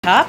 top.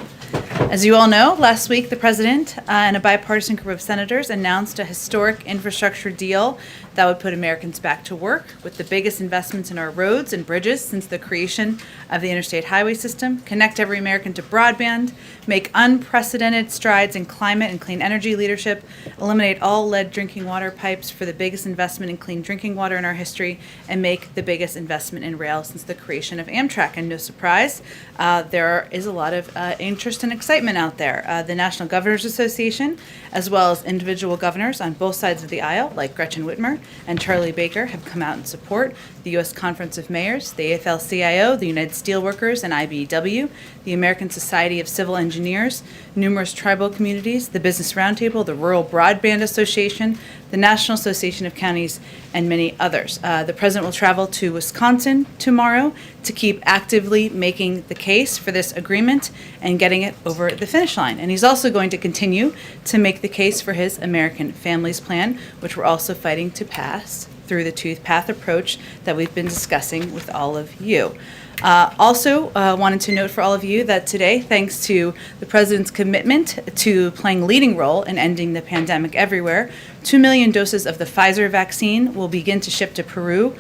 As you all know, last week the President and a bipartisan group of senators announced a historic infrastructure deal that would put Americans back to work with the biggest investments in our roads and bridges since the creation of the interstate highway system, connect every American to broadband, make unprecedented strides in climate and clean energy leadership, eliminate all lead drinking water pipes for the biggest investment in clean drinking water in our history, and make the biggest investment in rail since the creation of Amtrak. And no surprise, there is a lot of interest and excitement out there. The National Governors Association, as well as individual governors on both sides of the aisle, like Gretchen Whitmer and Charlie Baker, have come out in support. The U.S. Conference of Mayors, the AFL-CIO, the United Steelworkers and IBEW, the American Society of Civil Engineers, numerous tribal communities, the Business Roundtable, the Rural Broadband Association, the National Association of Counties, and many others. The President will travel to Wisconsin tomorrow to keep actively making the case for this agreement and getting it over the finish line. And he's also going to continue to make the case for his American Families Plan, which we're also fighting to pass through the tooth path approach that we've been discussing with all of you. Also, wanted to note for all of you that today, thanks to the President's commitment to playing a leading role in ending the pandemic everywhere, 2 million doses of the Pfizer vaccine will begin to ship to Peru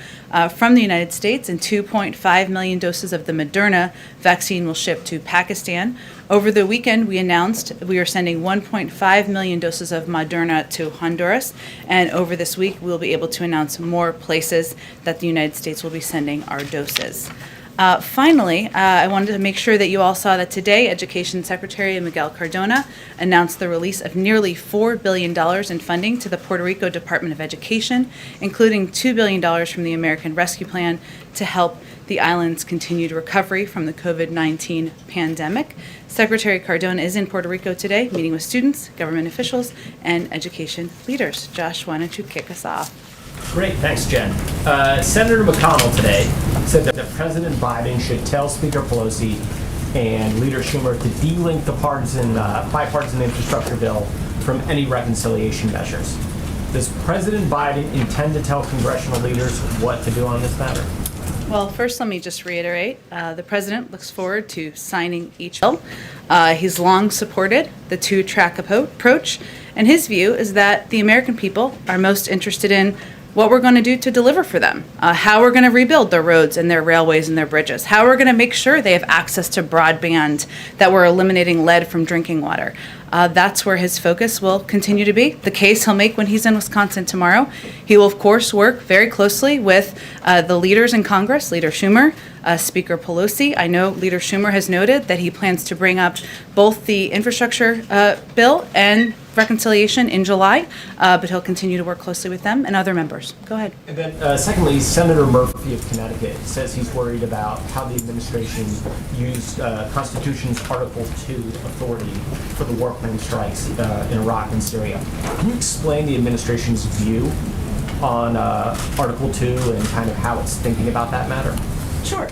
from the United States, and 2.5 million doses of the Moderna vaccine will ship to Pakistan. Over the weekend, we announced we are sending 1.5 million doses of Moderna to Honduras, and over this week, we'll be able to announce more places that the United States will be sending our doses. Finally, I wanted to make sure that you all saw that today Education Secretary Miguel Cardona announced the release of nearly $4 billion in funding to the Puerto Rico Department of Education, including $2 billion from the American Rescue Plan to help the island's continued recovery from the COVID-19 pandemic. Secretary Cardona is in Puerto Rico today, meeting with students, government officials, and education leaders. Josh, why don't you kick us off? Great, thanks, Jen. Senator McConnell today said that President Biden should tell Speaker Pelosi and Leader Schumer to de-link the bipartisan infrastructure bill from any reconciliation measures. Does President Biden intend to tell congressional leaders what to do on this matter? Well, first, let me just reiterate, the President looks forward to signing each bill. He's long supported the two-track approach, and his view is that the American people are most interested in what we're going to do to deliver for them, how we're going to rebuild their roads and their railways and their bridges, how we're going to make sure they have access to broadband, that we're eliminating lead from drinking water. That's where his focus will continue to be. The case he'll make when he's in Wisconsin tomorrow. He will, of course, work very closely with the leaders in Congress, Leader Schumer, Speaker Pelosi. I know Leader Schumer has noted that he plans to bring up both the infrastructure bill and reconciliation in July, but he'll continue to work closely with them and other members. Go ahead. And then secondly, Senator Murphy of Connecticut says he's worried about how the administration used Constitution's Article 2 authority for the warplane strikes in Iraq and Syria. Can you explain the administration's view on Article 2 and kind of how it's thinking about that matter? Sure.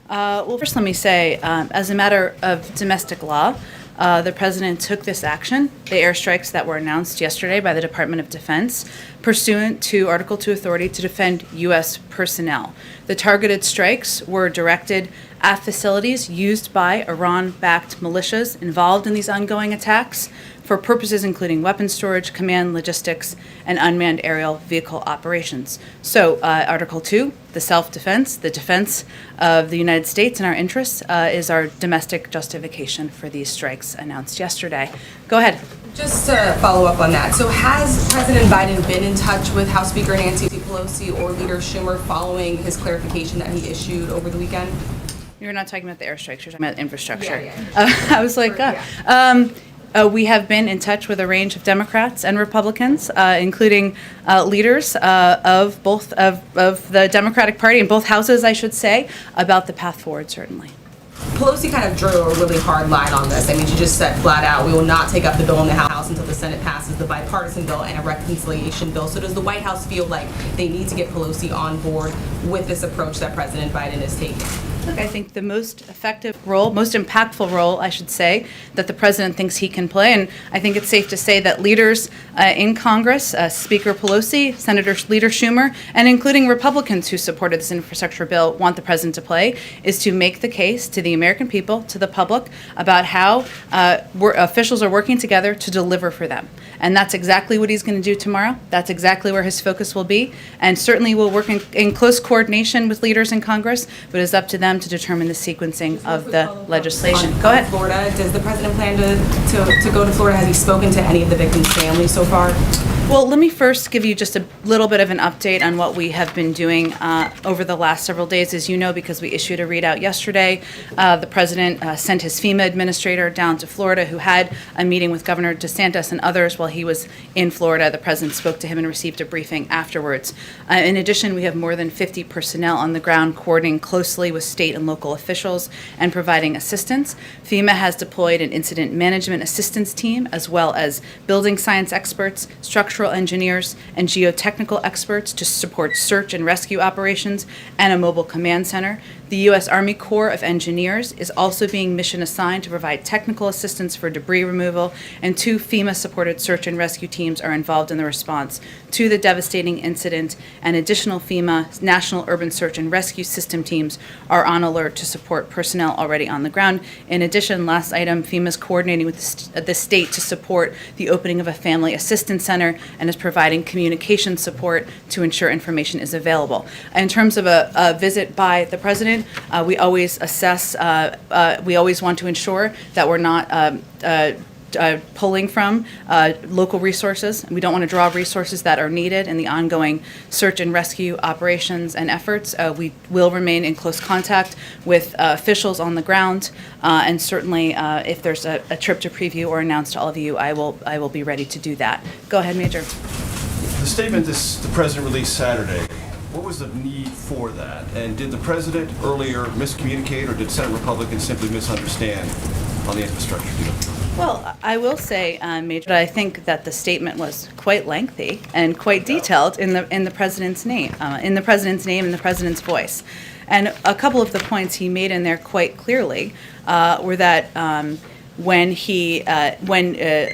Well, first let me say, as a matter of domestic law, the President took this action, the airstrikes that were announced yesterday by the Department of Defense, pursuant to Article 2 authority to defend U.S. personnel. The targeted strikes were directed at facilities used by Iran-backed militias involved in these ongoing attacks for purposes including weapons storage, command, logistics, and unmanned aerial vehicle operations. So Article 2, the self-defense, the defense of the United States and our interests is our domestic justification for these strikes announced yesterday. Go ahead. Just to follow up on that, so has President Biden been in touch with House Speaker Nancy Pelosi or Leader Schumer following his clarification that he issued over the weekend? You're not talking about the airstrikes, you're talking about infrastructure. Yeah. I was like, we have been in touch with a range of Democrats and Republicans, including leaders of both of the Democratic Party in both houses, I should say, about the path forward, certainly. Pelosi kind of drew a really hard line on this. I mean, she just said flat out, we will not take up the bill in the House until the Senate passes the bipartisan bill and a reconciliation bill. So does the White House feel like they need to get Pelosi on board with this approach that President Biden is taking? Look, I think the most effective role, most impactful role, I should say, that the president thinks he can play, and I think it's safe to say that leaders in Congress, Speaker Pelosi, Senator Leader Schumer, and including Republicans who supported this infrastructure bill want the president to play, is to make the case to the American people, to the public, about how officials are working together to deliver for them. And that's exactly what he's going to do tomorrow. That's exactly where his focus will be. And certainly we'll work in close coordination with leaders in Congress, but it's up to them to determine the sequencing of the legislation. Go ahead. Florida, does the president plan to go to Florida? Has he spoken to any of the victims' families so far? Well, let me first give you just a little bit of an update on what we have been doing over the last several days. As you know, because we issued a readout yesterday, the president sent his FEMA administrator down to Florida, who had a meeting with Governor DeSantis and others while he was in Florida. The president spoke to him and received a briefing afterwards. In addition, we have more than 50 personnel on the ground coordinating closely with state and local officials and providing assistance. FEMA has deployed an incident management assistance team, as well as building science experts, structural engineers, and geotechnical experts to support search and rescue operations, and a mobile command center. The U.S. Army Corps of Engineers is also being mission assigned to provide technical assistance for debris removal, and 2 FEMA-supported search and rescue teams are involved in the response to the devastating incident, and additional FEMA National Urban Search and Rescue System teams are on alert to support personnel already on the ground. In addition, last item, FEMA is coordinating with the state to support the opening of a family assistance center and is providing communication support to ensure information is available. In terms of a visit by the president, we always assess, we always want to ensure that we're not pulling from local resources. We don't want to draw resources that are needed in the ongoing search and rescue operations and efforts. We will remain in close contact with officials on the ground, and certainly if there's a trip to preview or announce to all of you, I will be ready to do that. Go ahead, Major. The statement the president released Saturday, what was the need for that? And did the president earlier miscommunicate, or did Senate Republicans simply misunderstand on the infrastructure deal? Well, I will say, Major, I think that the statement was quite lengthy and quite detailed in the president's name, and the president's voice. And a couple of the points he made in there quite clearly were that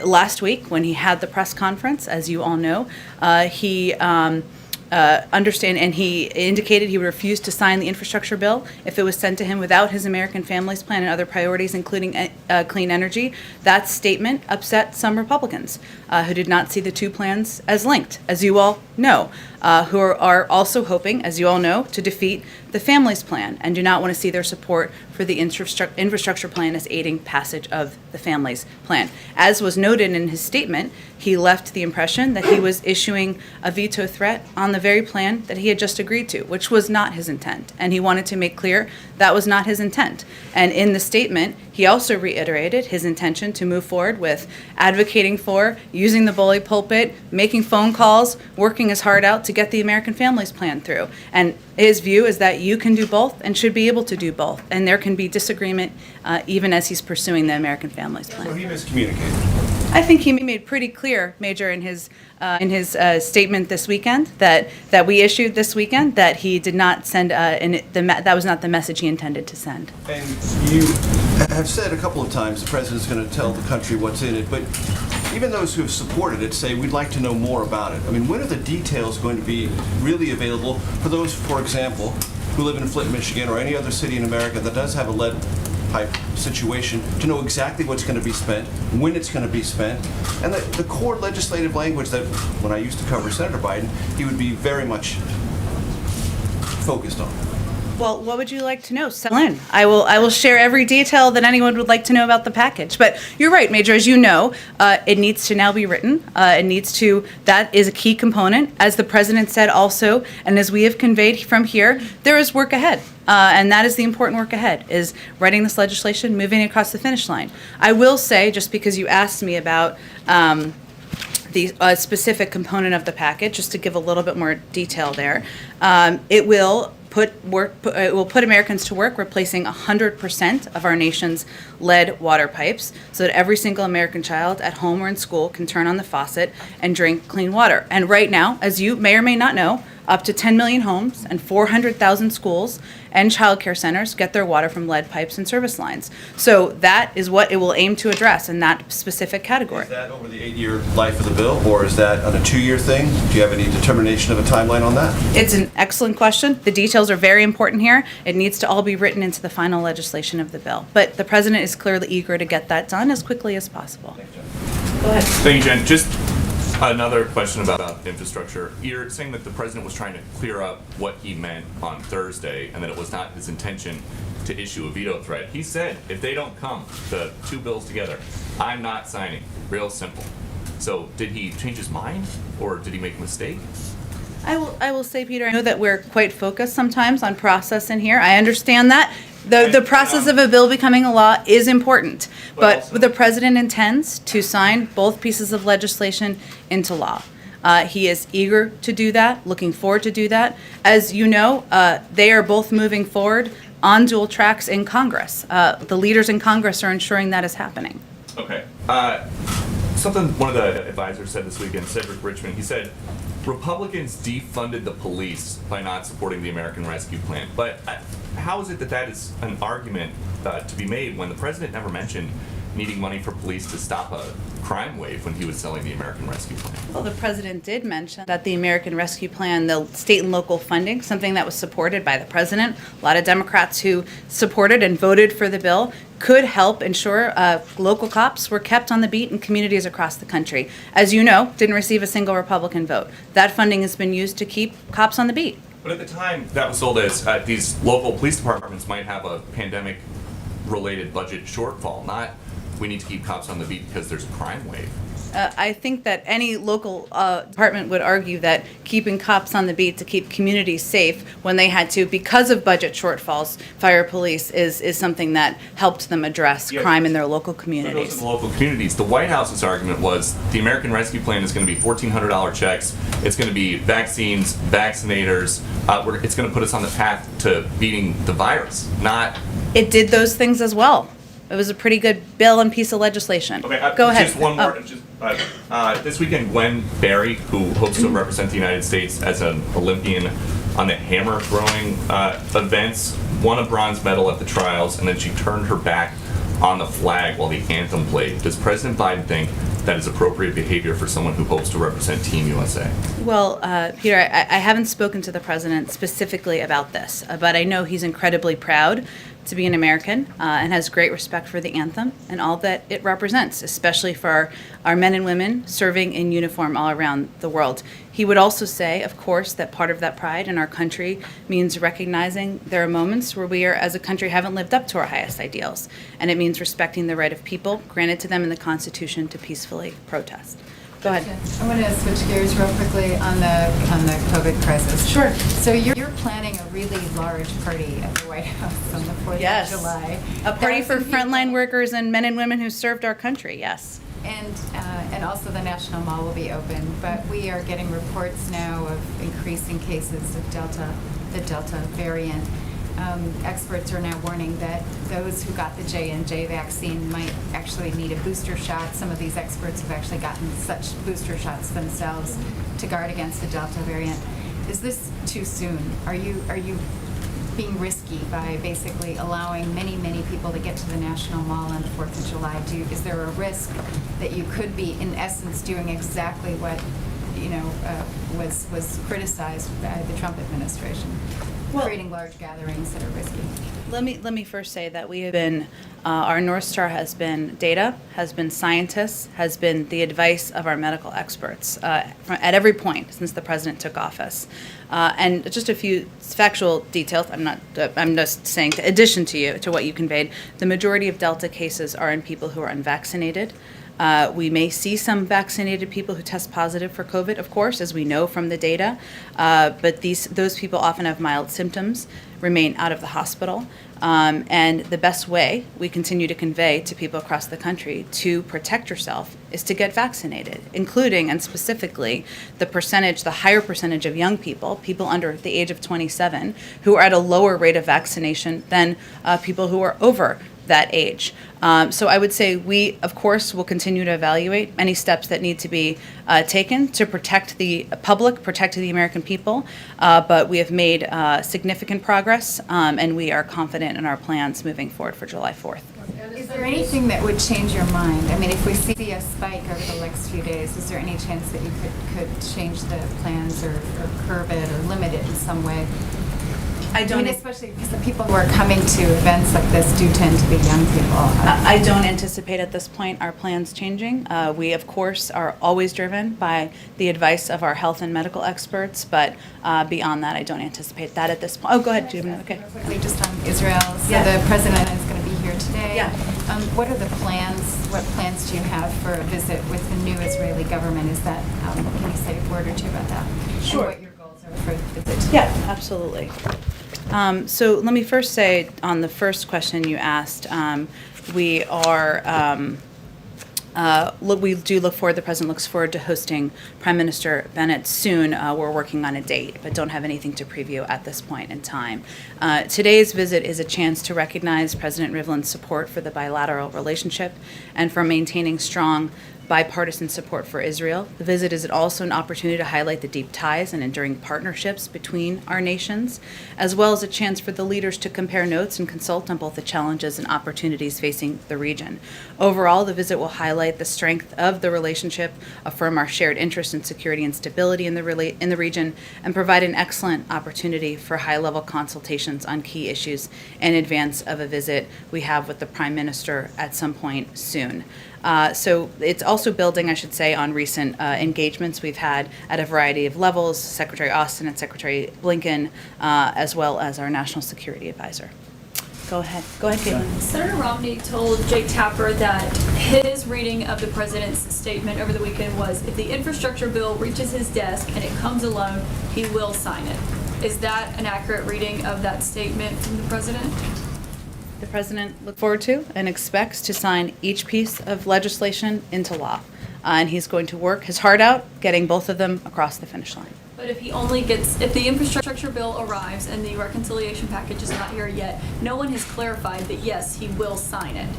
last week when he had the press conference, as you all know, he he indicated he would refuse to sign the infrastructure bill if it was sent to him without his American Families Plan and other priorities, including clean energy. That statement upset some Republicans who did not see the 2 plans as linked, as you all know, who are also hoping, as you all know, to defeat the Families Plan and do not want to see their support for the infrastructure plan as aiding passage of the Families Plan. As was noted in his statement, he left the impression that he was issuing a veto threat on the very plan that he had just agreed to, which was not his intent. And he wanted to make clear that was not his intent. And in the statement, he also reiterated his intention to move forward with advocating for, using the bully pulpit, making phone calls, working his heart out to get the American Families Plan through. And his view is that you can do both and should be able to do both. And there can be disagreement even as he's pursuing the American Families Plan. So he miscommunicated. I think he made pretty clear, Major, in his statement this weekend that we issued this weekend, that he did not send that was not the message he intended to send. And you have said a couple of times the president's going to tell the country what's in it, but even those who have supported it say we'd like to know more about it. I mean, when are the details going to be really available for those, for example, who live in Flint, Michigan, or any other city in America that does have a lead pipe situation, to know exactly what's going to be spent, when it's going to be spent, and the core legislative language that, when I used to cover Senator Biden, he would be very much focused on? Well, what would you like to know? Lynn, I will share every detail that anyone would like to know about the package. But you're right, Major. As you know, it needs to now be written. That is a key component. As the president said also, and as we have conveyed from here, there is work ahead. And that is the important work ahead, is writing this legislation, moving it across the finish line. I will say, just because you asked me about the specific component of the package, just to give a little bit more detail there, it will put Americans to work replacing 100% of our nation's lead water pipes so that every single American child at home or in school can turn on the faucet and drink clean water. And right now, as you may or may not know, Up to 10 million homes and 400,000 schools and childcare centers get their water from lead pipes and service lines. So that is what it will aim to address in that specific category. Is that over the 8-year life of the bill, or is that on a 2-year thing? Do you have any determination of a timeline on that? It's an excellent question. The details are very important here. It needs to all be written into the final legislation of the bill. But the president is clearly eager to get that done as quickly as possible. Go ahead. Thank you, Jen. Just another question about infrastructure. You're saying that the president was trying to clear up what he meant on Thursday and that it was not his intention to issue a veto threat. He said, if they don't come, the two bills together, I'm not signing. Real simple. So did he change his mind or did he make a mistake? I will say, Peter, I know that we're quite focused sometimes on process in here. I understand that. The process of a bill becoming a law is important, but the president intends to sign both pieces of legislation into law. He is eager to do that, looking forward to do that. As you know, they are both moving forward on dual tracks in Congress. The leaders in Congress are ensuring that is happening. Okay. Something one of the advisors said this weekend, Cedric Richmond, he said, Republicans defunded the police by not supporting the American Rescue Plan. But how is it that that is an argument to be made when the president never mentioned needing money for police to stop a crime wave when he was selling the American Rescue Plan? Well, the president did mention that the American Rescue Plan, the state and local funding, something that was supported by the president, a lot of Democrats who supported and voted for the bill, could help ensure local cops were kept on the beat in communities across the country. As you know, didn't receive a single Republican vote. That funding has been used to keep cops on the beat. But at the time, that was sold as these local police departments might have a pandemic-related budget shortfall, not we need to keep cops on the beat because there's a crime wave. I think that any local department would argue that keeping cops on the beat to keep communities safe when they had to, because of budget shortfalls, fire police is something that helped them address crime in their local communities. For those in the local communities, the White House's argument was the American Rescue Plan is going to be $1,400 checks. It's going to be vaccines, vaccinators. It's going to put us on the path to beating the virus, not... It did those things as well. It was a pretty good bill and piece of legislation. Okay, Go ahead. Just one more. This weekend, Gwen Barry, who hopes to represent the United States as an Olympian on the hammer throwing events, won a bronze medal at the trials, and then she turned her back on the flag while the anthem played. Does President Biden think that is appropriate behavior for someone who hopes to represent Team USA? Well, Peter, I haven't spoken to the president specifically about this, but I know he's incredibly proud to be an American and has great respect for the anthem and all that it represents, especially for our men and women serving in uniform all around the world. He would also say, of course, that part of that pride in our country means recognizing there are moments where we are, as a country, haven't lived up to our highest ideals. And it means respecting the right of people granted to them in the Constitution to peacefully protest. Go ahead. I want to switch gears real quickly on the COVID crisis. Sure. So you're planning a really large party at the White House on the 4th of July. A party for 1,000 frontline people. workers and men and women who served our country, yes. And also the National Mall will be open, but we are getting reports now of increasing cases of the Delta variant. Experts are now warning that those who got the J&J vaccine might actually need a booster shot. Some of these experts have actually gotten such booster shots themselves to guard against the Delta variant. Is this too soon? Are you being risky by basically allowing many, many people to get to the National Mall on the 4th of July? Is there a risk that you could be, in essence, doing exactly what was criticized by the Trump administration? Creating large gatherings that are risky. Let me first say that we have been, our North Star has been data, has been scientists, has been the advice of our medical experts at every point since the president took office. And just a few factual details. I'm just saying, in addition to what you conveyed, the majority of Delta cases are in people who are unvaccinated. We may see some vaccinated people who test positive for COVID, of course, as we know from the data, but those people often have mild symptoms, remain out of the hospital, and the best way we continue to convey to people across the country to protect yourself is to get vaccinated, including and specifically the higher percentage of young people under the age of 27, who are at a lower rate of vaccination than people who are over that age. So I would say we, of course, will continue to evaluate any steps that need to be taken to protect the public, protect the American people, but we have made significant progress, and we are confident in our plans moving forward for July 4th. Is there anything that would change your mind? I mean, if we see a spike over the next few days, is there any chance that you could change the plans or curb it or limit it in some way? I mean, especially because the people who are coming to events like this do tend to be young people. I don't anticipate at this point our plans changing. We, of course, are always driven by the advice of our health and medical experts, but beyond that, I don't anticipate that at this point. Oh, go ahead, Judy. Okay. Quickly, just on Israel. So Yeah. the president is going to be here today. Yeah. What are the plans? What plans do you have for a visit with the new Israeli government? Is that, can you say a word or two about that? Sure. And what your goals are for the visit? Yeah, absolutely. So let me first say, on the first question you asked, we do look forward, the President looks forward to hosting Prime Minister Bennett soon. We're working on a date, but don't have anything to preview at this point in time. Today's visit is a chance to recognize President Rivlin's support for the bilateral relationship and for maintaining strong bipartisan support for Israel. The visit is also an opportunity to highlight the deep ties and enduring partnerships between our nations, as well as a chance for the leaders to compare notes and consult on both the challenges and opportunities facing the region. Overall, the visit will highlight the strength of the relationship, affirm our shared interest in security and stability in the region, and provide an excellent opportunity for high-level consultations on key issues in advance of a visit we have with the Prime Minister at some point soon. So it's also building, I should say, on recent engagements we've had at a variety of levels, Secretary Austin and Secretary Blinken, as well as our National Security Advisor. Go ahead, Caitlin. Senator Romney told Jake Tapper that his reading of the president's statement over the weekend was, if the infrastructure bill reaches his desk and it comes alone, he will sign it. Is that an accurate reading of that statement from the president? The President looks forward to and expects to sign each piece of legislation into law. And he's going to work his heart out, getting both of them across the finish line. But if if the infrastructure bill arrives and the reconciliation package is not here yet, no one has clarified that yes, he will sign it.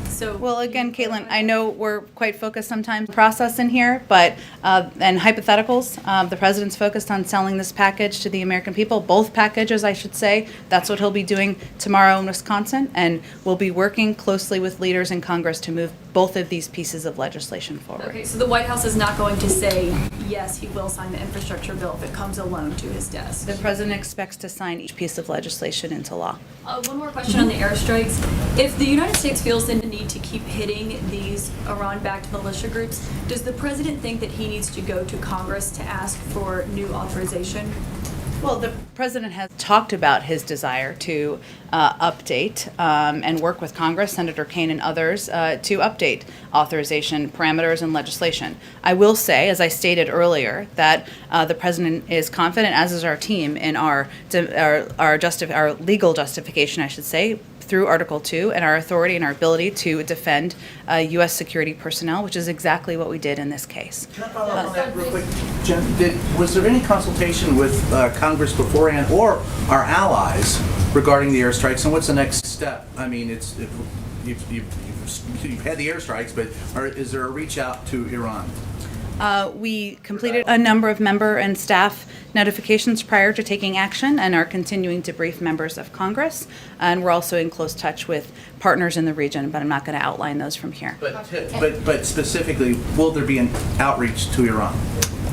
So Well, again, Caitlin, I know we're quite focused sometimes on process in here, but, and hypotheticals, the President's focused on selling this package to the American people, both packages, I should say. That's what he'll be doing tomorrow in Wisconsin, and we'll be working closely with leaders in Congress to move both of these pieces of legislation forward. Okay, so the White House is not going to say, yes, he will sign the infrastructure bill if it comes alone to his desk. The President expects to sign each piece of legislation into law. One more question on the airstrikes. If the United States feels the need to keep hitting these Iran-backed militia groups, does the President think that he needs to go to Congress to ask for new authorization? Well, the President has talked about his desire to update and work with Congress, Senator Kaine and others, to update authorization parameters and legislation. I will say, as I stated earlier, that the President is confident, as is our team, in our legal justification, I should say, through Article 2 and our authority and our ability to defend U.S. security personnel, which is exactly what we did in this case. Can I follow up on that real quick? Jen, was there any consultation with Congress beforehand or our allies regarding the airstrikes, and what's the next step? I mean, you've had the airstrikes, but is there a reach out to Iran? We completed a number of member and staff notifications prior to taking action and are continuing to brief members of Congress. And we're also in close touch with partners in the region, but I'm not going to outline those from here. But specifically, will there be an outreach to Iran?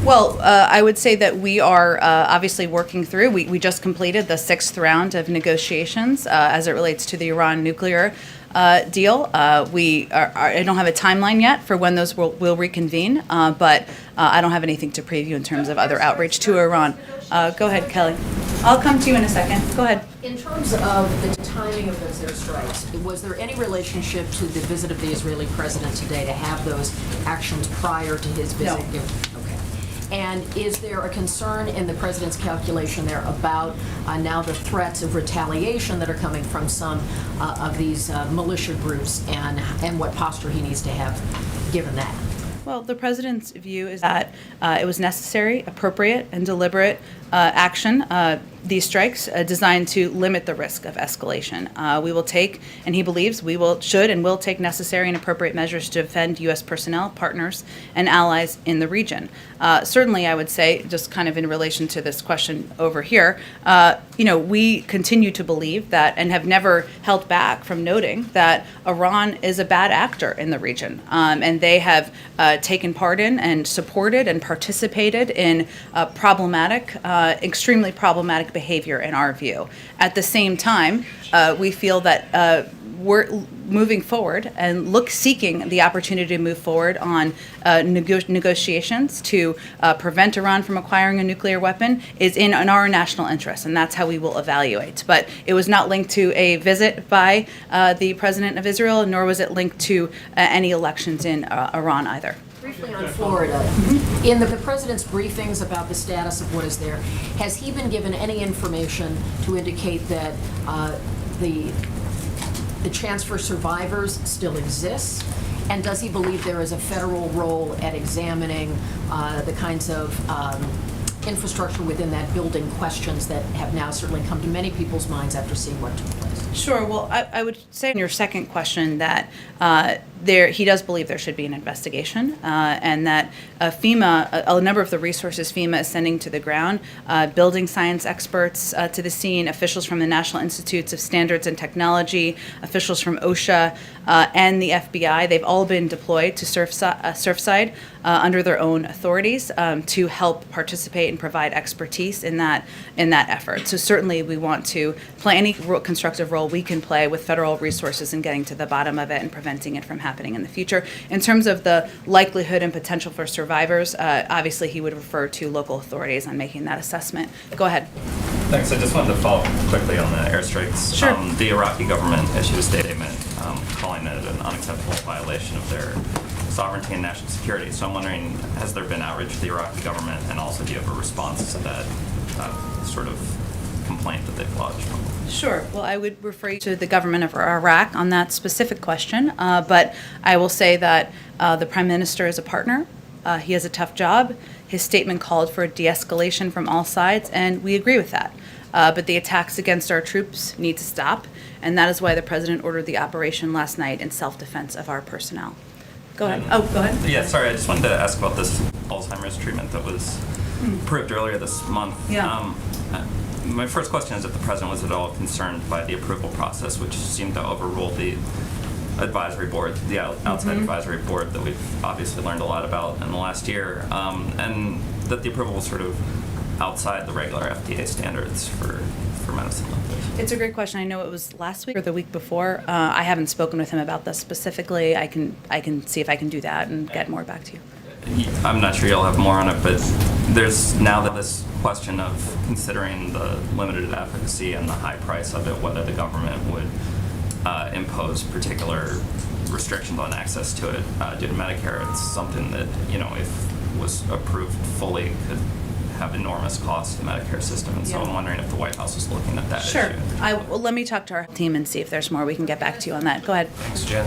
Well, I would say that we are obviously working through. We just completed the 6th round of negotiations as it relates to the Iran nuclear deal. I don't have a timeline yet for when those will reconvene, but I don't have anything to preview in terms of other outreach to Iran. Go ahead, Kelly. I'll come to you in a second. Go ahead. In terms of the timing of those airstrikes, was there any relationship to the visit of the Israeli president today to have those actions prior to his visit? No. Okay. And is there a concern in the president's calculation there about now the threats of retaliation that are coming from some of these militia groups and what posture he needs to have given that? Well, the President's view is that it was necessary, appropriate, and deliberate action these strikes designed to limit the risk of escalation. We will take, and he believes we should and will take necessary and appropriate measures to defend U.S. personnel, partners, and allies in the region. Certainly, I would say, just kind of in relation to this question over here, we continue to believe that and have never held back from noting that Iran is a bad actor in the region. And they have taken part in and supported and participated in extremely problematic behavior in our view. At the same time, we feel that we're moving forward and seeking the opportunity to move forward on negotiations to prevent Iran from acquiring a nuclear weapon is in our national interest, and that's how we will evaluate. But it was not linked to a visit by the President of Israel, nor was it linked to any elections in Iran either. Briefly on Florida, in the president's briefings about the status of what is there, has he been given any information to indicate that the chance for survivors still exists? And does he believe there is a federal role at examining the kinds of infrastructure within that building questions that have now certainly come to many people's minds after seeing what took place? Sure. Well, I would say in your second question that he does believe there should be an investigation, and that FEMA, a number of the resources FEMA is sending to the ground, building science experts to the scene, officials from the National Institutes of Standards and Technology, officials from OSHA, and the FBI, they've all been deployed to Surfside under their own authorities to help participate and provide expertise in that effort. So certainly we want to play any constructive role we can play with federal resources in getting to the bottom of it and preventing it from happening in the future. In terms of the likelihood and potential for survivors, obviously he would refer to local authorities on making that assessment. Go ahead. Thanks. I just wanted to follow up quickly on the airstrikes. Sure. The Iraqi government issued a statement calling it an unacceptable violation of their sovereignty and national security. So I'm wondering, has there been outreach to the Iraqi government, and also do you have a response to that sort of complaint that they've lodged? Sure. Well, I would refer you to the government of Iraq on that specific question, but I will say that the Prime Minister is a partner. He has a tough job. His statement called for a de-escalation from all sides, and we agree with that. But the attacks against our troops need to stop, and that is why the President ordered the operation last night in self-defense of our personnel. Go ahead. Go ahead. Yeah, sorry, I just wanted to ask about this Alzheimer's treatment that was approved earlier this month. Yeah. My first question is if the President was at all concerned by the approval process, which seemed to overrule the advisory board, the outside advisory board that we've obviously learned a lot about in the last year, and that the approval was sort of outside the regular FDA standards for medicine like this. It's a great question. I know it was last week or the week before. I haven't spoken with him about this specifically. I can see if I can do that and get more back to you. I'm not sure you'll have more on it, but there's now this question of considering the limited efficacy and the high price of it, whether the government would impose particular restrictions on access to it due to Medicare. It's something that, if was approved fully, could have enormous costs to the Medicare system. And so I'm wondering if the White House is looking at that Sure. issue. Well, let me talk to our team and see if there's more. We can get back to you on that. Go ahead. Thanks, Jen.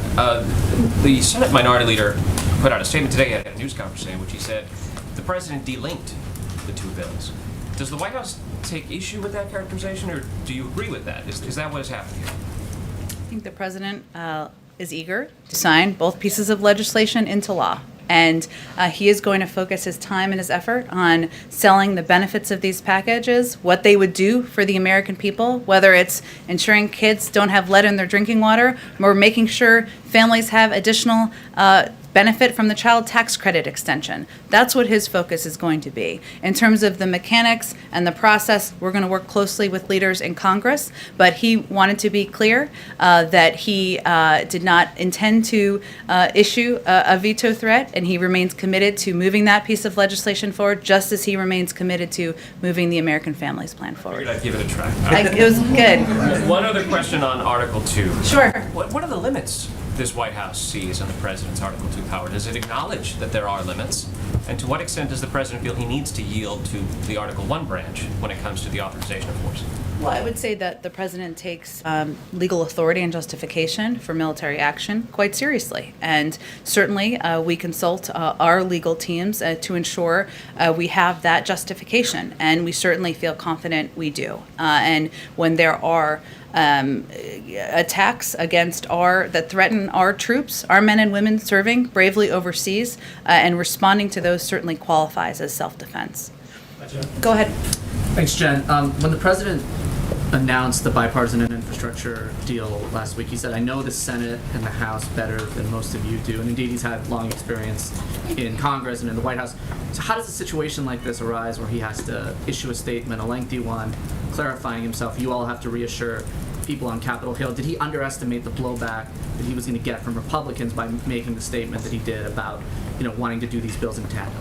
The Senate Minority Leader put out a statement today at a news conference in which he said the President delinked the two bills. Does the White House take issue with that characterization, or do you agree with that? Is that what has happened here? I think the President is eager to sign both pieces of legislation into law. And he is going to focus his time and his effort on selling the benefits of these packages, what they would do for the American people, whether it's ensuring kids don't have lead in their drinking water, or making sure families have additional benefit from the child tax credit extension. That's what his focus is going to be. In terms of the mechanics and the process, we're going to work closely with leaders in Congress, but he wanted to be clear that he did not intend to issue a veto threat, and he remains committed to moving that piece of legislation forward, just as he remains committed to moving the American Families Plan forward. I'd give it a try. It was good. One other question on Article 2. Sure. What are the limits this White House sees on the President's Article 2 power? Does it acknowledge that there are limits? And to what extent does the president feel he needs to yield to the Article 1 branch when it comes to the authorization of force? Well, I would say that the president takes legal authority and justification for military action quite seriously. And certainly, we consult our legal teams to ensure we have that justification. And we certainly feel confident we do. And when there are attacks against that threaten our troops, our men and women serving bravely overseas, and responding to those certainly qualifies as self-defense. Go ahead. Thanks, Jen. When the president announced the bipartisan infrastructure deal last week, he said, "I know the Senate and the House better than most of you do." And indeed, he's had long experience in Congress and in the White House. So how does a situation like this arise where he has to issue a statement, a lengthy one, clarifying himself? You all have to reassure people on Capitol Hill. Did he underestimate the blowback that he was going to get from Republicans by making the statement that he did about, wanting to do these bills in tandem?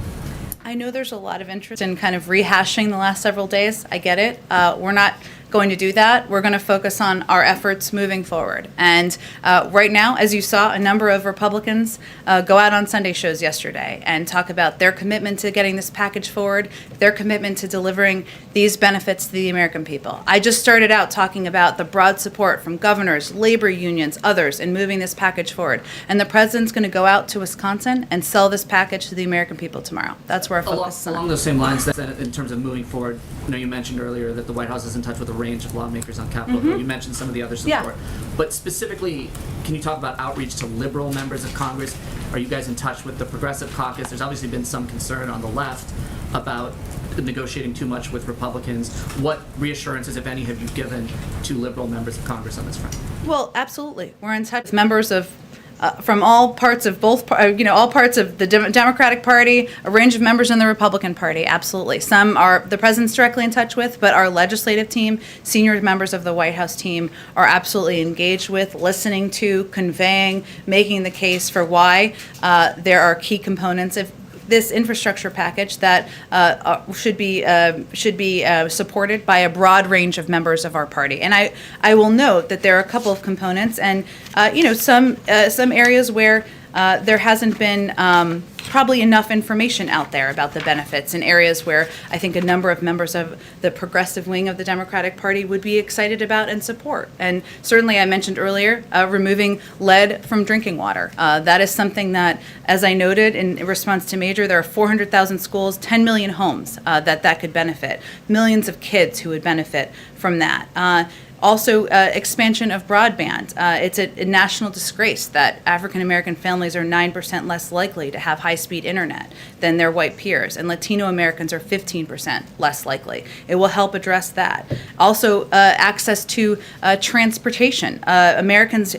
I know there's a lot of interest in kind of rehashing the last several days. I get it. We're not going to do that. We're going to focus on our efforts moving forward. And right now, as you saw, a number of Republicans go out on Sunday shows yesterday and talk about their commitment to getting this package forward, their commitment to delivering these benefits to the American people. I just started out talking about the broad support from governors, labor unions, others in moving this package forward. And the president's going to go out to Wisconsin and sell this package to the American people tomorrow. That's where our focus is on. Along those same lines, that in terms of moving forward, you mentioned earlier that the White House is in touch with a range of lawmakers on Capitol Hill. You mentioned some of the other support. But specifically, can you talk about outreach to liberal members of Congress? Are you guys in touch with the Progressive Caucus? There's obviously been some concern on the left about negotiating too much with Republicans. What reassurances, if any, have you given to liberal members of Congress on this front? Well, absolutely. We're in touch with members of from all parts of all parts of the Democratic Party, a range of members in the Republican Party, absolutely. Some are the president's directly in touch with, but our legislative team, senior members of the White House team are absolutely engaged with, listening to, conveying, making the case for why there are key components of this infrastructure package that should be supported by a broad range of members of our party. And I will note that there are a couple of components, and some areas where there hasn't been probably enough information out there about the benefits, in areas where I think a number of members of the progressive wing of the Democratic Party would be excited about and support. And certainly, I mentioned earlier, removing lead from drinking water. That is something that, as I noted in response to Major, there are 400,000 schools, 10 million homes that could benefit, millions of kids who would benefit from that. Also, expansion of broadband. It's a national disgrace that African American families are 9% less likely to have high-speed internet than their white peers, and Latino Americans are 15% less likely. It will help address that. Also, access to transportation. Americans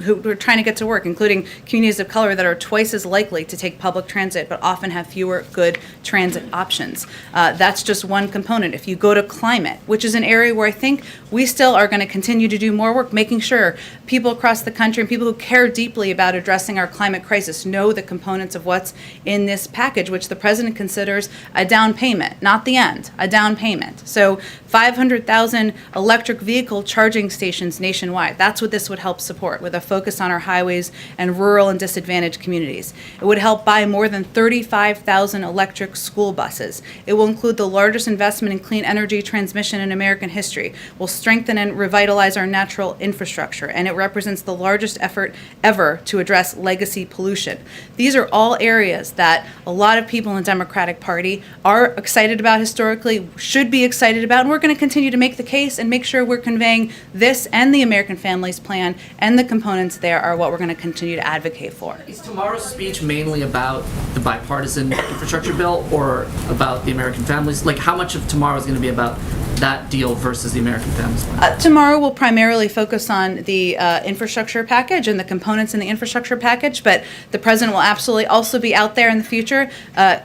who are trying to get to work, including communities of color that are twice as likely to take public transit but often have fewer good transit options. That's just one component. If you go to climate, which is an area where I think we still are going to continue to do more work, making sure people across the country and people who care deeply about addressing our climate crisis know the components of what's in this package, which the president considers a down payment, not the end, a down payment. So 500,000 electric vehicle charging stations nationwide. That's what this would help support, with a focus on our highways and rural and disadvantaged communities. It would help buy more than 35,000 electric school buses. It will include the largest investment in clean energy transmission in American history. Will strengthen and revitalize our natural infrastructure, and it represents the largest effort ever to address legacy pollution. These are all areas that a lot of people in the Democratic Party are excited about historically, should be excited about, and we're going to continue to make the case and make sure we're conveying this and the American Families Plan and the components there are what we're going to continue to advocate for. Is tomorrow's speech mainly about the bipartisan infrastructure bill or about the American families? Like, how much of tomorrow is going to be about that deal versus the American Families Plan? Tomorrow we'll primarily focus on the infrastructure package and the components in the infrastructure package, but the president will absolutely also be out there in the future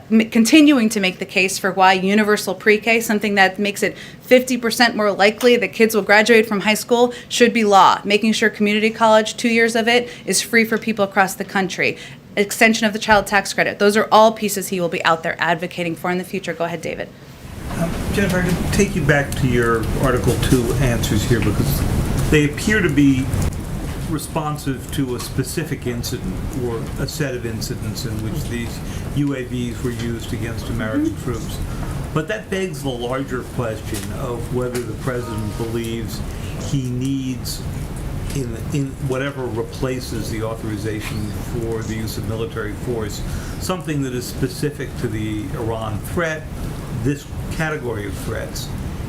continuing to make the case for why universal pre-K, something that makes it 50% more likely that kids will graduate from high school, should be law. Making sure community college, 2 years of it, is free for people across the country. Extension of the child tax credit. Those are all pieces he will be out there advocating for in the future. Go ahead, David. Jennifer, I can take you back to your Article 2 answers here, because they appear to be responsive to a specific incident or a set of incidents in which these UAVs were used against American troops. But that begs the larger question of whether the president believes he needs, in whatever replaces the authorization for the use of military force, something that is specific to the Iran threat, this category of threats.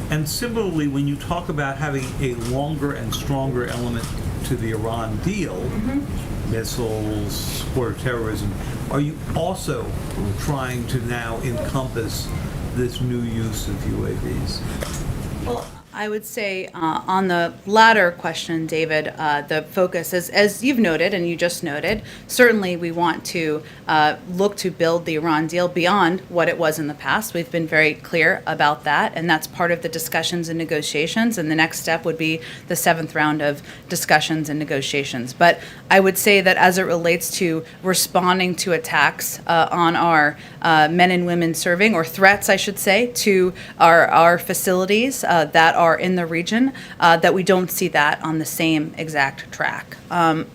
And similarly, when you talk about having a longer and stronger element to the Iran deal, missiles, support of terrorism, are you also trying to now encompass this new use of UAVs? Well, I would say on the latter question, David, the focus is, as you've noted and you just noted, certainly we want to look to build the Iran deal beyond what it was in the past. We've been very clear about that, and that's part of the discussions and negotiations, and the next step would be the 7th round of discussions and negotiations. But I would say that as it relates to responding to attacks on our men and women serving, or threats, I should say, to our facilities that are in the region, that we don't see that on the same exact track. Go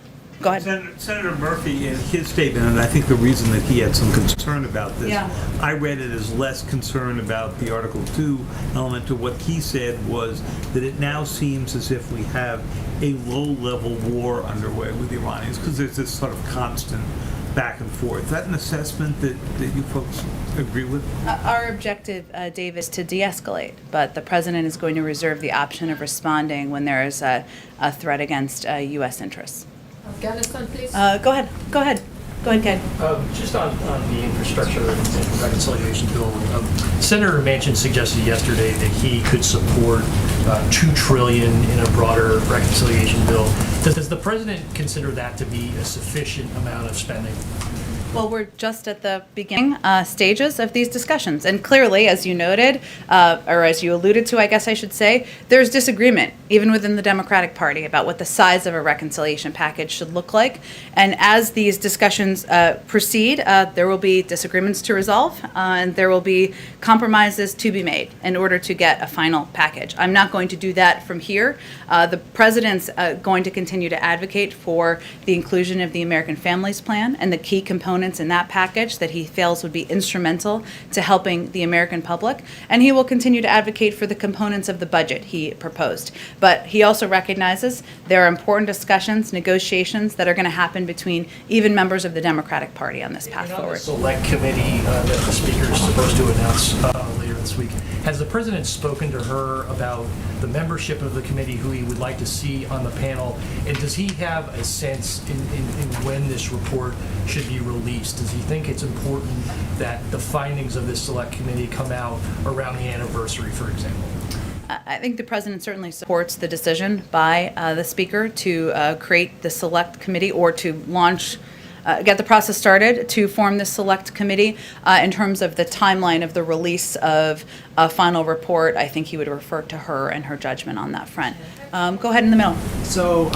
ahead. Senator Murphy, in his statement, and I think the reason that he had some concern about this, Yeah. I read it as less concern about the Article 2 element to what he said was that it now seems as if we have a low-level war underway with the Iranians, because there's this sort of constant back and forth. Is that an assessment that you folks agree with? Our objective, Dave, is to de-escalate, but the president is going to reserve the option of responding when there is a threat against U.S. interests. Afghanistan, please. Go ahead, Ken. Just on the infrastructure and reconciliation bill, Senator Manchin suggested yesterday that he could support $2 trillion in a broader reconciliation bill. Does the president consider that to be a sufficient amount of spending? Well, we're just at the beginning stages of these discussions. And clearly, as you noted, or as you alluded to, I guess I should say, there's disagreement, even within the Democratic Party, about what the size of a reconciliation package should look like. And as these discussions proceed, there will be disagreements to resolve, and there will be compromises to be made in order to get a final package. I'm not going to do that from here. The president's going to continue to advocate for the inclusion of the American Families Plan and the key components in that package that he feels would be instrumental to helping the American public, and he will continue to advocate for the components of the budget he proposed. But he also recognizes there are important discussions, negotiations that are going to happen between even members of the Democratic Party on this path forward. The select committee that the speaker is supposed to announce later this week, has the president spoken to her about the membership of the committee, who he would like to see on the panel, and does he have a sense in when this report should be released? Does he think it's important that the findings of this select committee come out around the anniversary, for example? I think the president certainly supports the decision by the speaker to create the select committee, or to launch, get the process started to form this select committee. In terms of the timeline of the release of a final report, I think he would refer to her and her judgment on that front. Go ahead in the middle. So,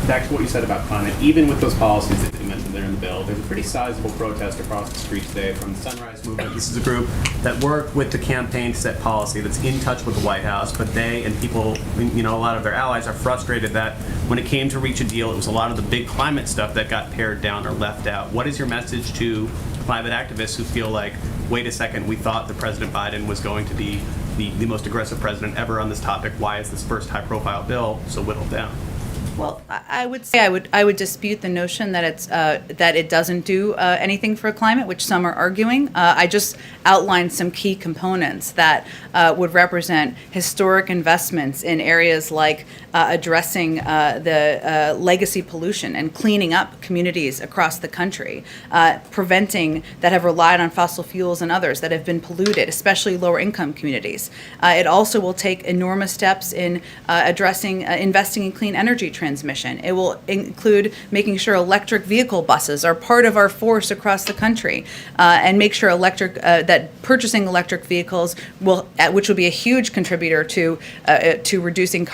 back to what you said about climate, even with those policies that you mentioned there in the bill, there's a pretty sizable protest across the street today from the Sunrise Movement. This is a group that worked with the campaign to set policy, that's in touch with the White House, but they and people, a lot of their allies are frustrated that when it came to reach a deal, it was a lot of the big climate stuff that got pared down or left out. What is your message to climate activists who feel like, wait a second, we thought that President Biden was going to be the most aggressive president ever on this topic? Why is this first high-profile bill so whittled down? Well, I would say I would dispute the notion that it's that it doesn't do anything for climate, which some are arguing. I just outlined some key components that would represent historic investments in areas like addressing the legacy pollution and cleaning up communities across the country, preventing that have relied on fossil fuels and others that have been polluted, especially lower income communities. It also will take enormous steps in addressing investing in clean energy transmission. It will include making sure electric vehicle buses are part of our force across the country, and make sure that purchasing electric vehicles which will be a huge contributor to reducing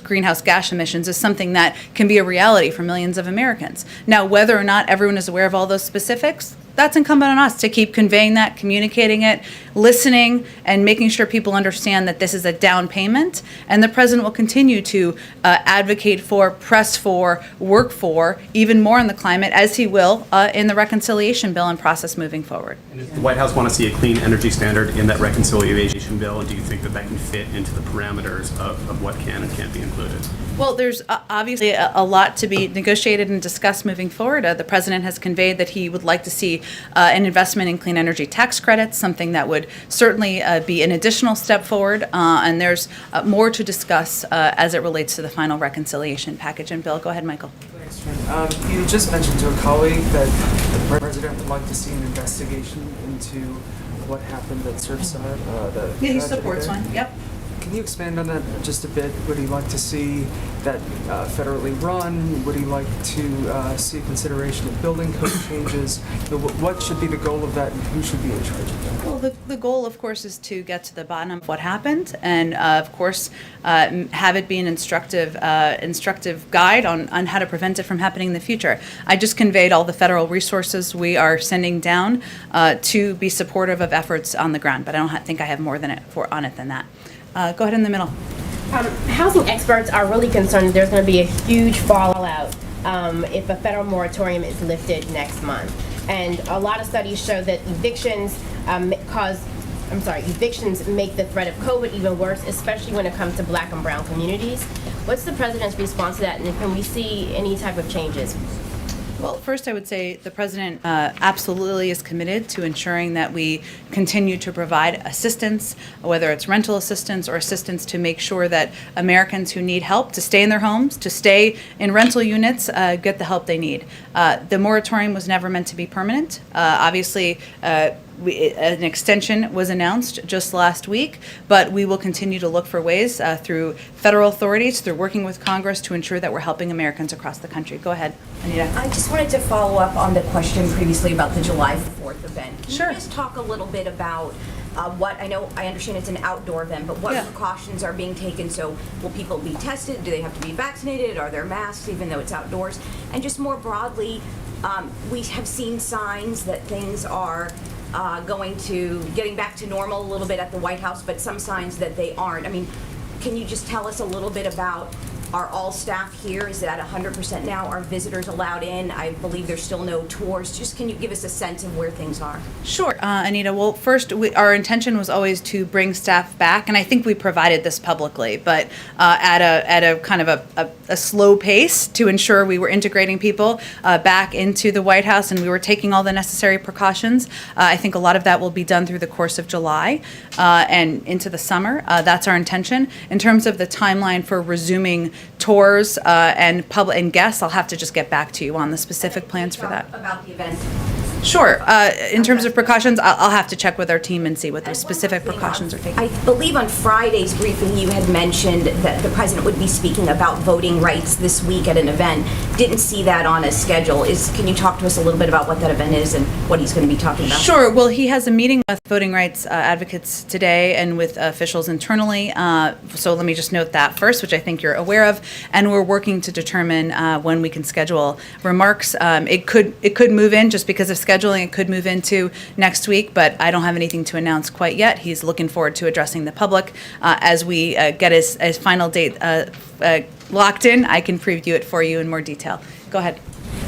greenhouse gas emissions, is something that can be a reality for millions of Americans. Now, whether or not everyone is aware of all those specifics, that's incumbent on us to keep conveying that, communicating it, listening, and making sure people understand that this is a down payment. And the president will continue to advocate for, press for, work for even more on the climate, as he will in the reconciliation bill and process moving forward. Does the White House want to see a clean energy standard in that reconciliation bill, and do you think that that can fit into the parameters of what can and can't be included? Well, there's obviously a lot to be negotiated and discussed moving forward. The president has conveyed that he would like to see an investment in clean energy tax credits, something that would certainly be an additional step forward. And there's more to discuss as it relates to the final reconciliation package and bill. Go ahead, Michael. You just mentioned to a colleague that the president would like to see an investigation into what happened at Surfside. Yeah, he supports one. Yep. Can you expand on that just a bit? Would he like to see that federally run? Would he like to see consideration of building code changes? What should be the goal of that, and who should be in charge of that? Well, the goal, of course, is to get to the bottom of what happened, and of course, have it be an instructive guide on how to prevent it from happening in the future. I just conveyed all the federal resources we are sending down to be supportive of efforts on the ground, but I don't think I have more than on it than that. Go ahead in the middle. Housing experts are really concerned that there's going to be a huge fallout if a federal moratorium is lifted next month. And a lot of studies show that evictions make the threat of COVID even worse, especially when it comes to Black and brown communities. What's the president's response to that, and can we see any type of changes? Well, first I would say the president absolutely is committed to ensuring that we continue to provide assistance, whether it's rental assistance or assistance to make sure that Americans who need help to stay in their homes, to stay in rental units, get the help they need. The moratorium was never meant to be permanent. Obviously, an extension was announced just last week, but we will continue to look for ways through federal authorities, through working with Congress to ensure that we're helping Americans across the country. Go ahead, Anita. I just wanted to follow up on the question previously about the July 4th event. Can Sure. you just talk a little bit about I understand it's an outdoor event, but what precautions are being taken? So will people be tested? Do they have to be vaccinated? Are there masks even though it's outdoors? And just more broadly, we have seen signs that things are getting back to normal a little bit at the White House, but some signs that they aren't. I mean, can you just tell us a little bit about, are all staff here? Is it at 100% now? Are visitors allowed in? I believe there's still no tours. Just can you give us a sense of where things are? Sure, Anita. Well, first, our intention was always to bring staff back, and I think we provided this publicly, but at a kind of a slow pace to ensure we were integrating people back into the White House, and we were taking all the necessary precautions. I think a lot of that will be done through the course of July and into the summer. That's our intention. In terms of the timeline for resuming tours and guests, I'll have to just get back to you on the specific plans for that. About the event. Sure. In terms of precautions, I'll have to check with our team and see what the specific precautions are taken. I believe on Friday's briefing you had mentioned that the president would be speaking about voting rights this week at an event. Didn't see that on a schedule. Can you talk to us a little bit about what that event is and what he's going to be talking about? Sure. Well, he has a meeting with voting rights advocates today and with officials internally. So let me just note that first, which I think you're aware of. And we're working to determine when we can schedule remarks. It could move in just because of scheduling. It could move into next week, but I don't have anything to announce quite yet. He's looking forward to addressing the public. As we get his final date locked in, I can preview it for you in more detail. Go ahead.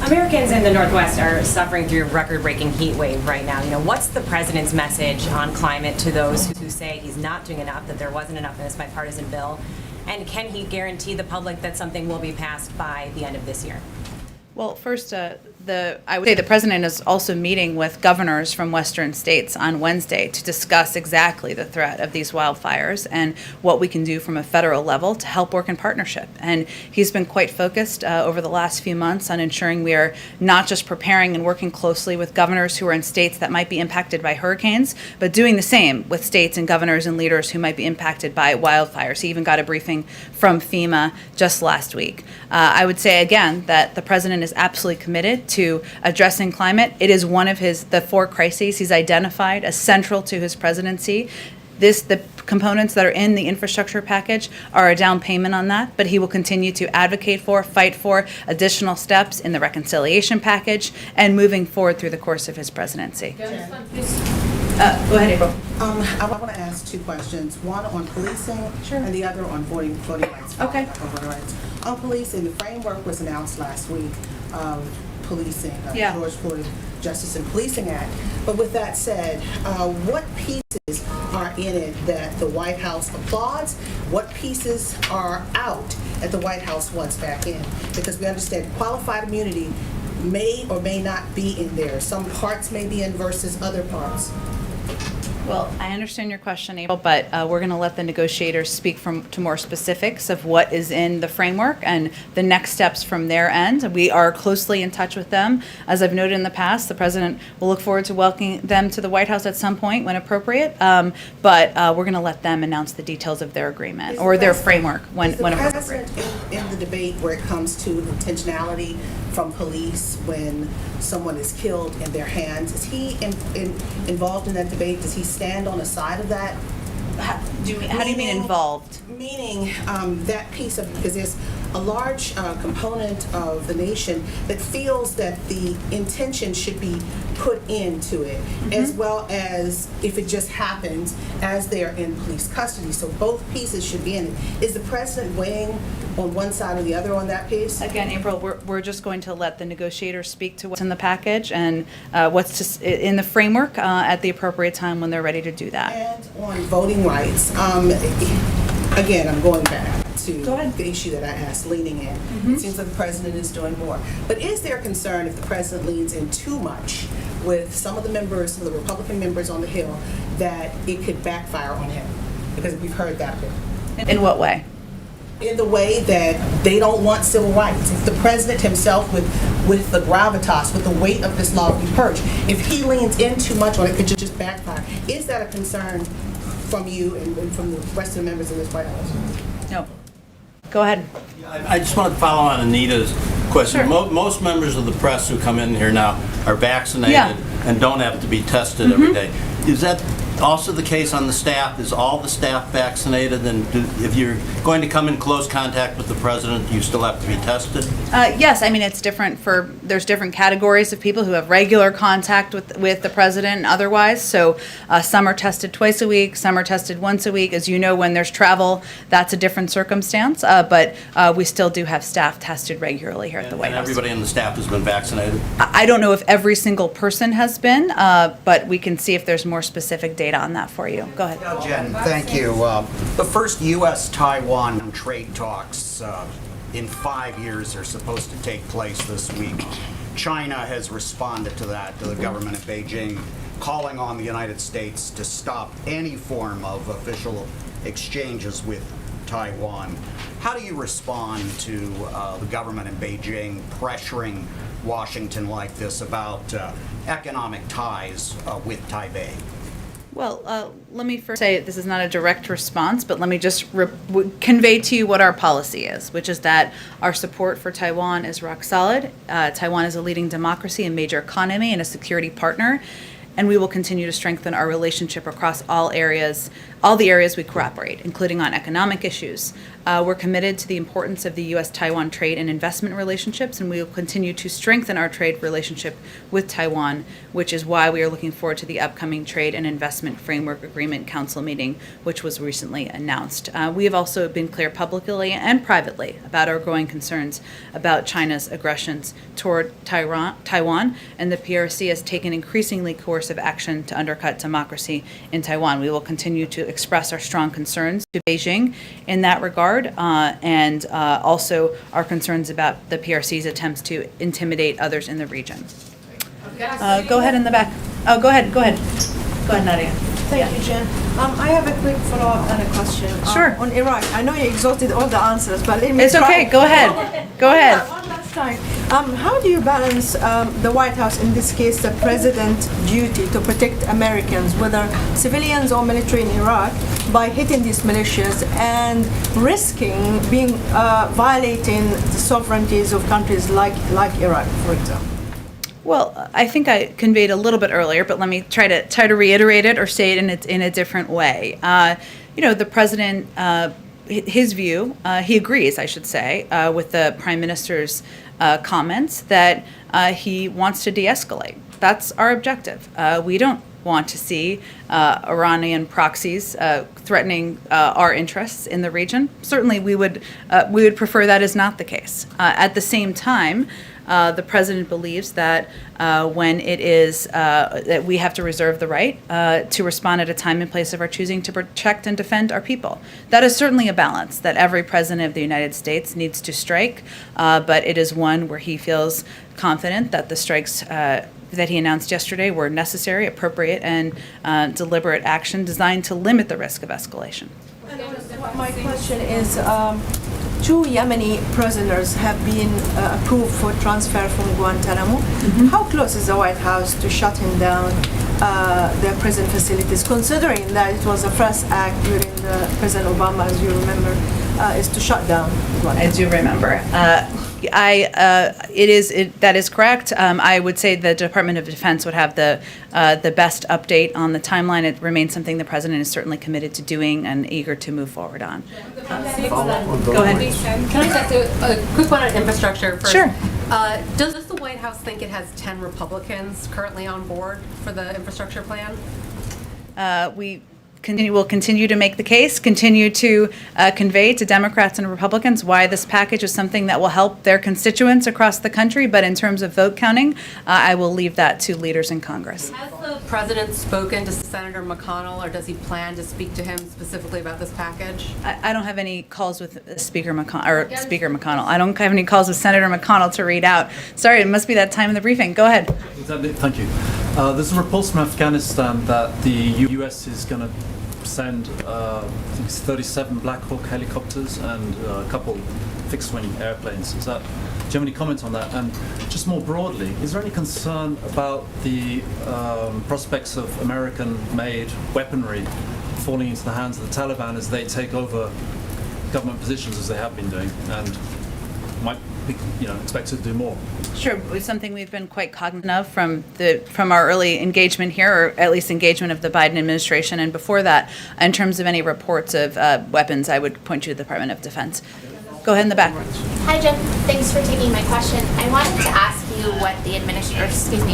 Americans in the Northwest are suffering through a record-breaking heat wave right now. What's the president's message on climate to those who say he's not doing enough, that there wasn't enough in this bipartisan bill? And can he guarantee the public that something will be passed by the end of this year? Well, first, I would say the president is also meeting with governors from Western states on Wednesday to discuss exactly the threat of these wildfires and what we can do from a federal level to help work in partnership. And he's been quite focused over the last few months on ensuring we are not just preparing and working closely with governors who are in states that might be impacted by hurricanes, but doing the same with states and governors and leaders who might be impacted by wildfires. He even got a briefing from FEMA just last week. I would say again that the president is absolutely committed to addressing climate. It is one of the four crises he's identified as central to his presidency. The components that are in the infrastructure package are a down payment on that, but he will continue to advocate for, fight for additional steps in the reconciliation package and moving forward through the course of his presidency. Go ahead, April. I want to ask two questions. One on policing and the other on voting rights. Okay. Voting rights. On policing, the framework was announced last week of policing, George Floyd Justice and Policing Act. But with that said, what pieces are in it that the White House applauds? What pieces are out that the White House wants back in? Because we understand qualified immunity may or may not be in there. Some parts may be in versus other parts. Well, I understand your question, April, but we're going to let the negotiators speak to more specifics of what is in the framework and the next steps from their end. We are closely in touch with them. As I've noted in the past, the president will look forward to welcoming them to the White House at some point when appropriate, but we're going to let them announce the details of their agreement or their framework when appropriate. Is the president in the debate where it comes to intentionality from police when someone is killed in their hands? Is he involved in that debate? Does he stand on the side of that? How do you mean involved? Meaning that piece of, because there's a large component of the nation that feels that the intention should be put into it, as well as if it just happens as they're in police custody. So both pieces should be in it. Is the president weighing on one side or the other on that piece? Again, April, we're just going to let the negotiators speak to what's in the package and what's in the framework at the appropriate time when they're ready to do that. And on voting rights, again, I'm going back to the issue that I asked, leaning in. It seems like the president is doing more. But is there concern if the president leans in too much with some of the members, some of the Republican members on the Hill, that it could backfire on him? Because we've heard that bit. In what way? In the way that they don't want civil rights. If the president himself, with the gravitas, with the weight of this law be purged, if he leans in too much on it, it could just backfire. Is that a concern from you and from the rest of the members of this White House? No. Go ahead. I just want to follow on Anita's question. Sure. Most members of the press who come in here now are vaccinated and don't have to be tested every day. Is that also the case on the staff? Is all the staff vaccinated? And if you're going to come in close contact with the president, do you still have to be tested? Yes, I mean, it's different there's different categories of people who have regular contact with the president and otherwise. So some are tested twice a week, some are tested once a week. As you know, when there's travel, that's a different circumstance. But we still do have staff tested regularly here at the White House. And everybody on the staff has been vaccinated? I don't know if every single person has been, but we can see if there's more specific data on that for you. Go ahead. Jen, thank you. The first U.S. Taiwan trade talks in 5 years are supposed to take place this week. China has responded to that, to the government of Beijing, calling on the United States to stop any form of official exchanges with Taiwan. How do you respond to the government in Beijing pressuring Washington like this about economic ties with Taipei? Well, let me first say this is not a direct response, but let me just convey to you what our policy is, which is that our support for Taiwan is rock solid. Taiwan is a leading democracy, a major economy, and a security partner, and we will continue to strengthen our relationship across all the areas we cooperate, including on economic issues. We're committed to the importance of the U.S. Taiwan trade and investment relationships, and we will continue to strengthen our trade relationship with Taiwan, which is why we are looking forward to the upcoming Trade and Investment Framework Agreement Council meeting, which was recently announced. We have also been clear publicly and privately about our growing concerns about China's aggressions toward Taiwan, and the PRC has taken increasingly coercive action to undercut democracy in Taiwan. We will continue to express our strong concerns to Beijing in that regard, and also our concerns about the PRC's attempts to intimidate others in the region. Go ahead in the back. Oh, go ahead. Go ahead, Nadia. Thank you, Jen. I have a quick follow-up and a question. Sure. On Iraq, I know you exhausted all the answers, but let me It's try. okay. Go ahead. Go ahead. One last time. How do you balance the White House, in this case, the president's duty to protect Americans, whether civilians or military in Iraq, by hitting these militias and risking violating the sovereignties of countries like Iraq, for example? Well, I think I conveyed a little bit earlier, but let me try to reiterate it or say it in a different way. The president, his view, he agrees, I should say, with the prime minister's comments that he wants to de-escalate. That's our objective. We don't want to see Iranian proxies threatening our interests in the region. Certainly, we would prefer that is not the case. At the same time, the president believes that when it is that we have to reserve the right to respond at a time and place of our choosing to protect and defend our people. That is certainly a balance that every president of the United States needs to strike, but it is one where he feels confident that the strikes that he announced yesterday were necessary, appropriate, and deliberate action designed to limit the risk of escalation. My question is, 2 Yemeni prisoners have been approved for transfer from Guantanamo. How close is the White House to shutting down their prison facilities, considering that it was the first act during President Obama, as you remember, is to shut down Guantanamo? I do remember. That is correct. I would say the Department of Defense would have the best update on the timeline. It remains something the president is certainly committed to doing and eager to move forward on. Go ahead. Can I just ask a quick one on infrastructure first? Sure. Does the White House think it has 10 Republicans currently on board for the infrastructure plan? We'll continue to make the case, continue to convey to Democrats and Republicans why this package is something that will help their constituents across the country. But in terms of vote counting, I will leave that to leaders in Congress. Has the president spoken to Senator McConnell, or does he plan to speak to him specifically about this package? I don't have any calls with Speaker McConnell. I don't have any calls with Senator McConnell to read out. Sorry, it must be that time in the briefing. Go ahead. Thank you. There's a report from Afghanistan that the U.S. is going to send, I think it's 37 Black Hawk helicopters and a couple fixed-wing airplanes. Do you have any comment on that? And just more broadly, is there any concern about the prospects of American-made weaponry falling into the hands of the Taliban as they take over government positions, as they have been doing, and might be, expected to do more? Sure, it's something we've been quite cognizant of from our early engagement here, or at least engagement of the Biden administration, and before that, in terms of any reports of weapons, I would point you to the Department of Defense. Go ahead in the back. Hi, Jim. Thanks for taking my question. I wanted to ask you what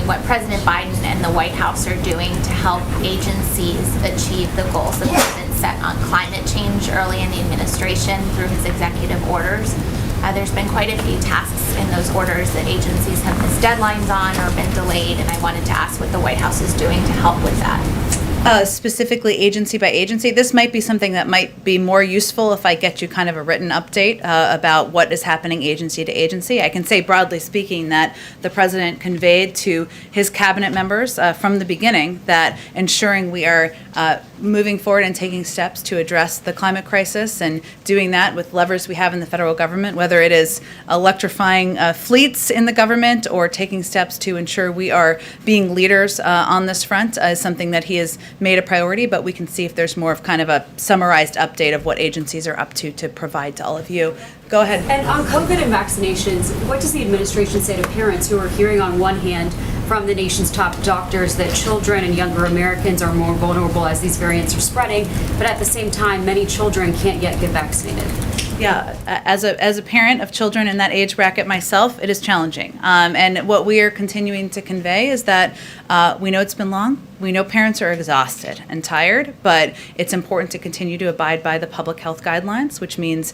what President Biden and the White House are doing to help agencies achieve the goals the president set on climate change early in the administration through his executive orders. There's been quite a few tasks in those orders that agencies have missed deadlines on or been delayed, and I wanted to ask what the White House is doing to help with that. Specifically agency by agency, this might be something that might be more useful if I get you kind of a written update about what is happening agency to agency. I can say broadly speaking that the president conveyed to his cabinet members from the beginning that ensuring we are moving forward and taking steps to address the climate crisis, and doing that with levers we have in the federal government, whether it is electrifying fleets in the government or taking steps to ensure we are being leaders on this front, is something that he has made a priority, but we can see if there's more of kind of a summarized update of what agencies are up to provide to all of you. Go ahead. And on COVID and vaccinations, what does the administration say to parents who are hearing on one hand from the nation's top doctors that children and younger Americans are more vulnerable as these variants are spreading, but at the same time, many children can't yet get vaccinated? Yeah, as a parent of children in that age bracket myself, it is challenging. And what we are continuing to convey is that we know it's been long. We know parents are exhausted and tired, but it's important to continue to abide by the public health guidelines, which means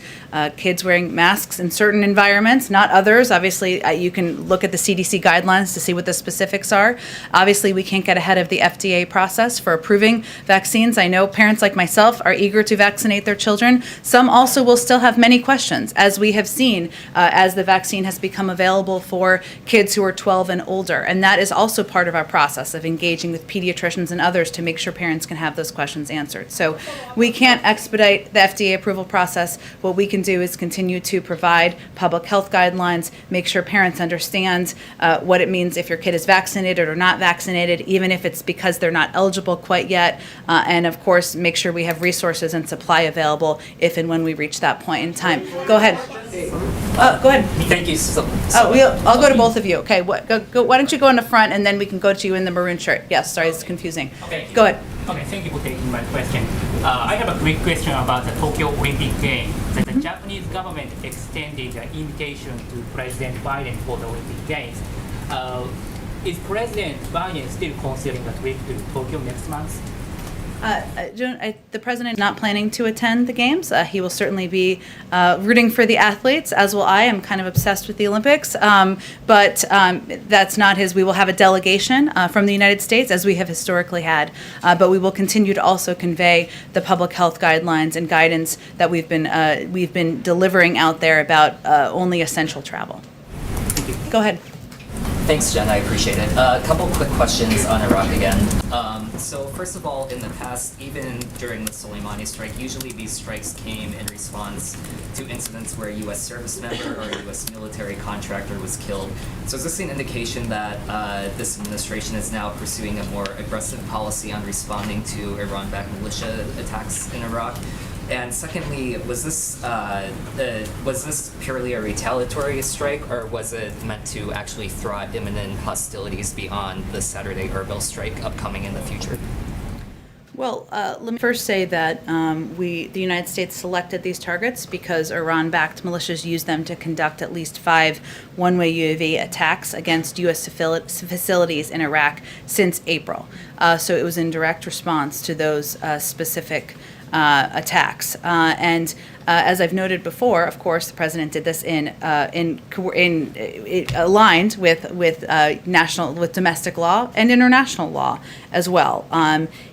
kids wearing masks in certain environments, not others. Obviously, you can look at the CDC guidelines to see what the specifics are. Obviously, we can't get ahead of the FDA process for approving vaccines. I know parents like myself are eager to vaccinate their children. Some also will still have many questions, as we have seen as the vaccine has become available for kids who are 12 and older. And that is also part of our process of engaging with pediatricians pediatricians and others to make sure parents can have those questions answered. So we can't expedite the FDA approval process. What we can do is continue to provide public health guidelines, make sure parents understand what it means if your kid is vaccinated or not vaccinated, even if it's because they're not eligible quite yet, and of course make sure we have resources and supply available if and when we reach that point in time. Go ahead. Go ahead. Thank you so I'll go to both of you. Okay, why don't you go in the front and then we can go to you in the maroon shirt. Yes, sorry, it's confusing. Okay. Go ahead. Okay, thank you for taking my question. I have a quick question about the Tokyo Olympic Games. The Japanese government extended an invitation to President Biden for the Olympic Games. Is President Biden still considering a trip to Tokyo next month? The president is not planning to attend the games. He will certainly be rooting for the athletes, as will I. I'm kind of obsessed with the Olympics, but that's not his. We will have a delegation from the United States, as we have historically had, but we will continue to also convey the public health guidelines and guidance that we've been delivering out there about only essential travel. Go ahead. Thanks, Jen. I appreciate it. A couple quick questions on Iraq again. So first of all, in the past, even during the Soleimani strike, usually these strikes came in response to incidents where a U.S. service member or a U.S. military contractor was killed. So is this an indication that this administration is now pursuing a more aggressive policy on responding to Iran-backed militia attacks in Iraq? And secondly, was this purely a retaliatory strike, or was it meant to actually throw out imminent hostilities beyond the Saturday Erbil strike upcoming in the future? Well, let me first say that the United States selected these targets because Iran-backed militias used them to conduct at least 5 one-way UAV attacks against U.S. facilities in Iraq since April. So it was in direct response to those specific attacks. And as I've noted before, of course, the president did this aligned with domestic law and international law as well.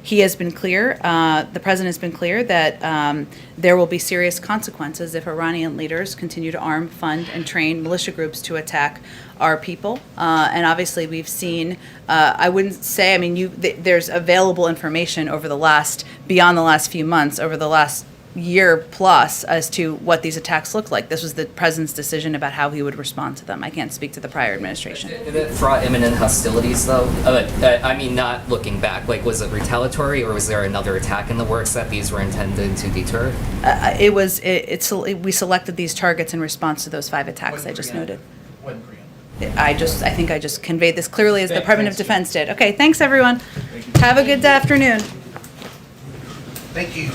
He has been clear. The president has been clear that there will be serious consequences if Iranian leaders continue to arm, fund, and train militia groups to attack our people. And obviously, we've seen. I wouldn't say. I mean, there's available information beyond the last few months, over the last year plus, as to what these attacks look like. This was the president's decision about how he would respond to them. I can't speak to the prior administration. Did it fraught imminent hostilities, though? I mean, not looking back. Like, was it retaliatory, or was there another attack in the works that these were intended to deter? We selected these targets in response to those 5 attacks I just noted. I think I just conveyed this clearly as the Department of Defense did. Okay, thanks everyone. Have a good afternoon. Thank you.